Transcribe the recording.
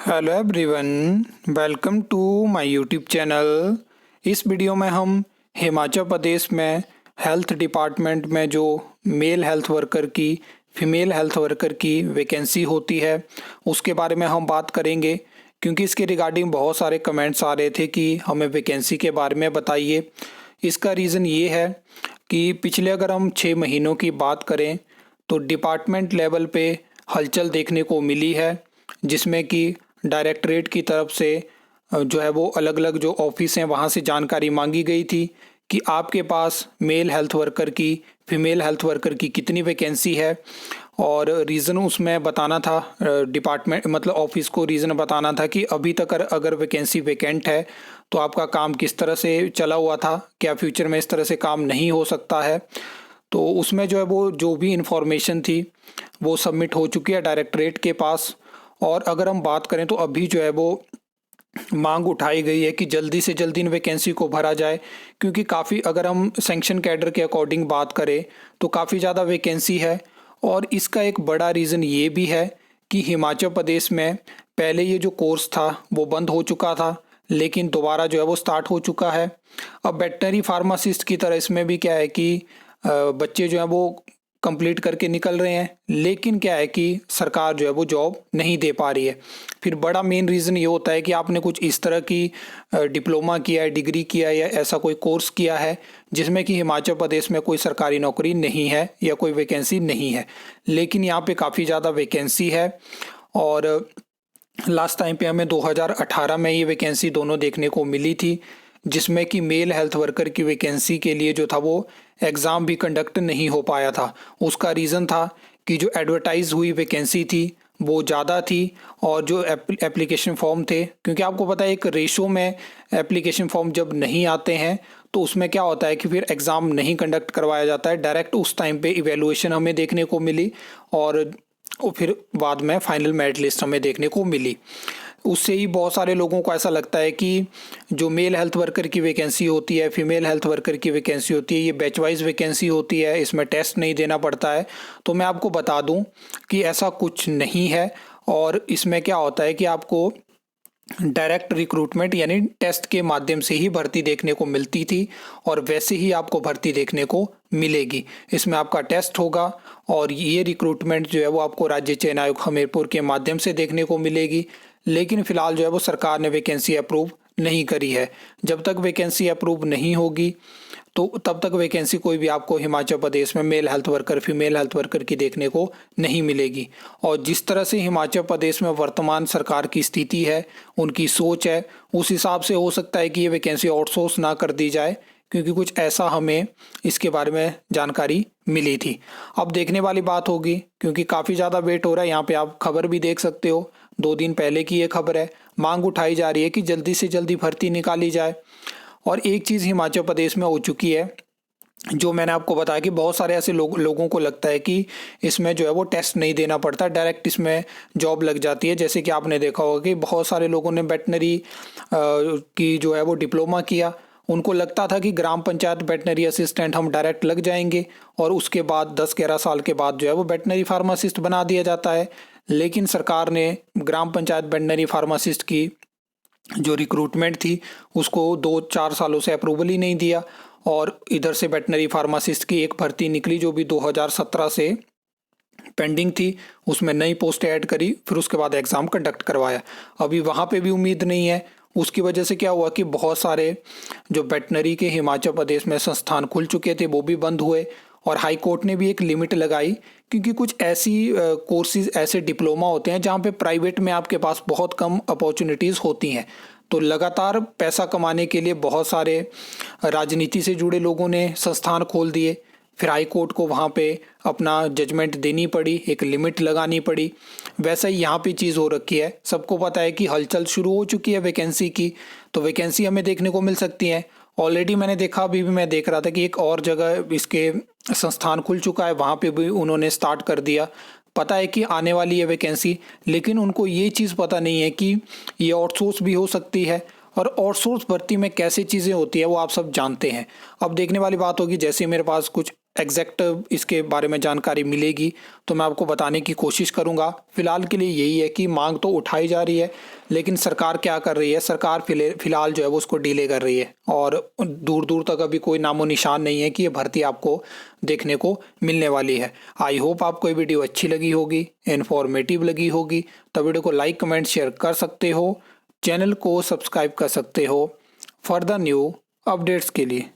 Hello everyone, welcome to my YouTube channel. इस video में हम हिमाचल प्रदेश में हेल्थ डिपार्टमेंट में जो मेल हेल्थ वर्कर की फीमेल हेल्थ वर्कर की वैकेंसी होती है उसके बारे में हम बात करेंगे, क्योंकि इसके रिगार्डिंग बहुत सारे कमेंट्स आ रहे थे कि हमें वैकेंसी के बारे में बताइए। इसका रीज़न ये है कि पिछले अगर हम 6 महीनों की बात करें तो डिपार्टमेंट लेवल पे हलचल देखने को मिली है, जिसमें कि डायरेक्टरेट की तरफ से जो है वो अलग अलग जो ऑफिस हैं वहाँ से जानकारी मांगी गई थी कि आपके पास मेल हेल्थ वर्कर की फीमेल हेल्थ वर्कर की कितनी वैकेंसी है, और रीज़न उसमें बताना था डिपार्टमेंट मतलब ऑफिस को रीज़न बताना था कि अभी तक अगर वैकेंसी वैकेंट है तो आपका काम किस तरह से चला हुआ था, क्या फ्यूचर में इस तरह से काम नहीं हो सकता है। तो उसमें जो है वो जो भी इंफॉर्मेशन थी वो सबमिट हो चुकी है डायरेक्टरेट के पास। और अगर हम बात करें तो अभी जो है वो मांग उठाई गई है कि जल्दी से जल्दी इन वैकेंसी को भरा जाए, क्योंकि काफ़ी अगर हम सैंक्शन कैडर के अकॉर्डिंग बात करें तो काफ़ी ज़्यादा वैकेंसी है। और इसका एक बड़ा रीज़न ये भी है कि हिमाचल प्रदेश में पहले ये जो कोर्स था वो बंद हो चुका था, लेकिन दोबारा जो है वो स्टार्ट हो चुका है। अब वेटनरी फार्मासिस्ट की तरह इसमें भी क्या है कि बच्चे जो हैं वो कंप्लीट करके निकल रहे हैं, लेकिन क्या है कि सरकार जो है वो जॉब नहीं दे पा रही है। फिर बड़ा मेन रीज़न ये होता है कि आपने कुछ इस तरह की डिप्लोमा किया है, डिग्री किया है या ऐसा कोई कोर्स किया है जिसमें कि हिमाचल प्रदेश में कोई सरकारी नौकरी नहीं है या कोई वैकेंसी नहीं है, लेकिन यहाँ पे काफ़ी ज़्यादा वैकेंसी है। और लास्ट टाइम पे हमें 2018 में ये वैकेंसी दोनों देखने को मिली थी, जिसमें कि मेल हेल्थ वर्कर की वैकेंसी के लिए जो था वो एग्ज़ाम भी कंडक्ट नहीं हो पाया था। उसका रीज़न था कि जो एडवर्टाइज हुई वैकेंसी थी वो ज़्यादा थी, और जो एप्लीकेशन फॉर्म थे, क्योंकि आपको पता है एक रेशो में एप्लीकेशन फॉर्म जब नहीं आते हैं तो उसमें क्या होता है कि फिर एग्ज़ाम नहीं कंडक्ट करवाया जाता है, डायरेक्ट उस टाइम पे इवैल्यूएशन हमें देखने को मिली और फिर बाद में फाइनल मेरिट लिस्ट हमें देखने को मिली। उससे ही बहुत सारे लोगों को ऐसा लगता है कि जो मेल हेल्थ वर्कर की वैकेंसी होती है, फीमेल हेल्थ वर्कर की वैकेंसी होती है, ये बैच वाइज वैकेंसी होती है, इसमें टेस्ट नहीं देना पड़ता है। तो मैं आपको बता दूं कि ऐसा कुछ नहीं है, और इसमें क्या होता है कि आपको डायरेक्ट रिक्रूटमेंट यानी टेस्ट के माध्यम से ही भर्ती देखने को मिलती थी, और वैसे ही आपको भर्ती देखने को मिलेगी। इसमें आपका टेस्ट होगा और ये रिक्रूटमेंट जो है वो आपको राज्य चयन आयोग हमीरपुर के माध्यम से देखने को मिलेगी। लेकिन फिलहाल जो है वो सरकार ने वैकेंसी अप्रूव नहीं करी है। जब तक वैकेंसी अप्रूव नहीं होगी तो तब तक वैकेंसी कोई भी आपको हिमाचल प्रदेश में male health worker female health worker की देखने को नहीं मिलेगी। और जिस तरह से हिमाचल प्रदेश में वर्तमान सरकार की स्थिति है, उनकी सोच है, उस हिसाब से हो सकता है कि ये वैकेंसी आउटसोर्स ना कर दी जाए, क्योंकि कुछ ऐसा हमें इसके बारे में जानकारी मिली थी। अब देखने वाली बात होगी, क्योंकि काफ़ी ज़्यादा वेट हो रहा है। यहाँ पे आप खबर भी देख सकते हो, 2 दिन पहले की ये खबर है। मांग उठाई जा रही है कि जल्दी से जल्दी भर्ती निकाली जाए। और एक चीज़ हिमाचल प्रदेश में हो चुकी है, जो मैंने आपको बताया कि बहुत सारे ऐसे लोगों को लगता है कि इसमें जो है वो टेस्ट नहीं देना पड़ता, डायरेक्ट इसमें जॉब लग जाती है। जैसे कि आपने देखा होगा कि बहुत सारे लोगों ने वेटनरी की जो है वो डिप्लोमा किया, उनको लगता था कि ग्राम पंचायत वेटनरी असिस्टेंट हम डायरेक्ट लग जाएंगे और उसके बाद 10-11 साल के बाद जो है वो वेटनरी फार्मासिस्ट बना दिया जाता है। लेकिन सरकार ने ग्राम पंचायत वेटनरी फार्मासिस्ट की जो रिक्रूटमेंट थी उसको 2-4 सालों से अप्रूवल ही नहीं दिया, और इधर से वेटनरी फार्मासिस्ट की एक भर्ती निकली जो भी 2017 से पेंडिंग थी, उसमें नई पोस्ट ऐड करी, फिर उसके बाद एग्ज़ाम कंडक्ट करवाया। अभी वहाँ पे भी उम्मीद नहीं है। उसकी वजह से क्या हुआ कि बहुत सारे जो वेटनरी के हिमाचल प्रदेश में संस्थान खुल चुके थे वो भी बंद हुए, और हाई कोर्ट ने भी एक लिमिट लगाई, क्योंकि कुछ ऐसी कोर्सेज ऐसे डिप्लोमा होते हैं जहाँ पे प्राइवेट में आपके पास बहुत कम अपॉर्चुनिटीज़ होती हैं। तो लगातार पैसा कमाने के लिए बहुत सारे राजनीति से जुड़े लोगों ने संस्थान खोल दिए, फिर हाई कोर्ट को वहाँ पे अपना जजमेंट देनी पड़ी, एक लिमिट लगानी पड़ी। वैसा ही यहाँ पे चीज़ हो रखी है। सबको पता है कि हलचल शुरू हो चुकी है वैकेंसी की, तो वैकेंसी हमें देखने को मिल सकती है। ऑलरेडी मैंने देखा, अभी भी मैं देख रहा था कि एक और जगह इसके संस्थान खुल चुका है, वहाँ पे भी उन्होंने स्टार्ट कर दिया। पता है कि आने वाली है वैकेंसी, लेकिन उनको ये चीज़ पता नहीं है कि ये आउटसोर्स भी हो सकती है, और आउटसोर्स भर्ती में कैसे चीज़ें होती है वो आप सब जानते हैं। अब देखने वाली बात होगी, जैसे मेरे पास कुछ एग्जैक्ट इसके बारे में जानकारी मिलेगी तो मैं आपको बताने की कोशिश करूंगा। फिलहाल के लिए यही है कि मांग तो उठाई जा रही है, लेकिन सरकार क्या कर रही है, सरकार फिलहाल जो है वो उसको डिले कर रही है और दूर दूर तक अभी कोई नामो निशान नहीं है कि ये भर्ती आपको देखने को मिलने वाली है। आई होप आपको ये वीडियो अच्छी लगी होगी, इन्फॉर्मेटिव लगी होगी। तो वीडियो को लाइक कमेंट शेयर कर सकते हो, चैनल को सब्सक्राइब कर सकते हो फर्दर न्यू अपडेट्स के लिए।